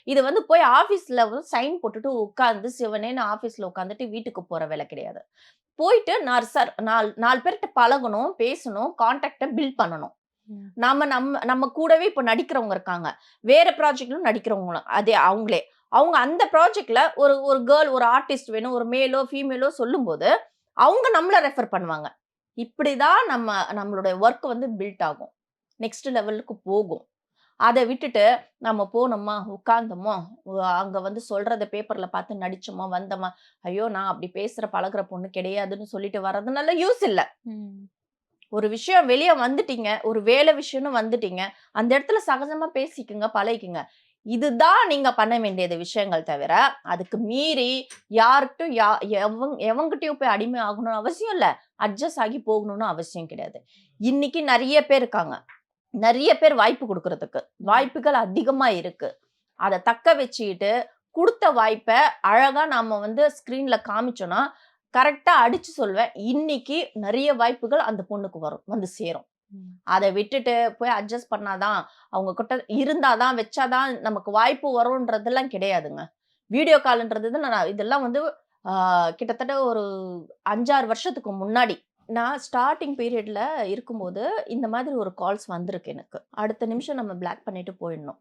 இது வந்து போய் ஆஃபீஸ்ல வந்து சைன் போட்டுட்டு உட்கார்ந்து சிவனேன்னு ஆஃபீஸ்ல உட்காந்துட்டு வீட்டுக்கு போற வேலை கிடையாது. போயிட்டு நான் சார் 4 பேர்ட்ட பழகணும், பேசணும், கான்டாக்ட்ட பில்ட் பண்ணணும். ம். நம்ம கூடவே இப்ப நடிக்கிறவங்க இருக்காங்க. வேற ப்ராஜெக்ட்லும் நடிக்கிறவங்களும் அதே அவங்களே. அவங்க அந்த ப்ராஜெக்ட்ல ஒரு ஒரு கேர்ள் ஒரு ஆர்டிஸ்ட் வேணும். ஒரு மேலோ, ஃபீமேலோ சொல்லும்போது, அவங்க நம்மள ரெஃபர் பண்ணுவாங்க. இப்படிதான் நம்மளுடைய வொர்க் வந்து பில்ட் ஆகும். நெக்ஸ்ட் லெவலுக்கு போகும். அத விட்டுட்டு நம்ம போனோமா, உட்கார்ந்தோமா, அங்க வந்து சொல்றத பேப்பர்ல பார்த்து நடிச்சோமா, வந்தோமா, ஐயோ! நான் அப்படி பேசுற, பழகுற பொண்ணு கிடையாதுன்னு சொல்லிட்டு வர்றதுனால யூஸ் இல்ல. ம். ஒரு விஷயம் வெளிய வந்துட்டீங்க. ஒரு வேலை விஷயம்னு வந்துட்டீங்க. அந்த இடத்துல சகஜமா பேசிக்கங்க, பழகிக்கங்க. இதுதான் நீங்க பண்ண வேண்டியது விஷயங்கள் தவிர, அதுக்கு மீறி யார்கிட்டயும் எவன்கிட்டயும் போய் அடிமை ஆகணும்னு அவசியம் இல்ல. அட்ஜஸ்ட் ஆகி போகணும்னு அவசியம் கிடையாது. இன்னைக்கு நெறைய பேர் இருக்காங்க. நெறைய பேர் வாய்ப்பு குடுக்குறதுக்கு. வாய்ப்புகள் அதிகமா இருக்கு. அத தக்க வச்சுக்கிட்டு, குடுத்த வாய்ப்ப அழகா நாம வந்து ஸ்க்ரீன்ல காமிச்சோம்னா, கரெக்ட்டா அடிச்சு சொல்வேன். இன்னைக்கு நெறைய வாய்ப்புகள் அந்த பொண்ணுக்கு வரும். வந்து சேரும். ம். அத விட்டுட்டு போய் அட்ஜஸ்ட் பண்ணா தான், அவங்க கிட்ட இருந்தா தான், வச்சா தான் நமக்கு வாய்ப்பு வரும்ன்றதெல்லாம் கிடையாதுங்க. வீடியோ கால்ன்றது இதெல்லாம் வந்து ஆ கிட்டத்தட்ட ஒரு 5, 6 வருஷத்துக்கு முன்னாடி. நான் ஸ்டார்ட்டிங் பீரியட்ல இருக்கும்போது, இந்த மாதிரி ஒரு கால்ஸ் வந்திருக்கு எனக்கு. அடுத்த நிமிஷம் நம்ம பிளாக் பண்ணிட்டு போயிடணும்.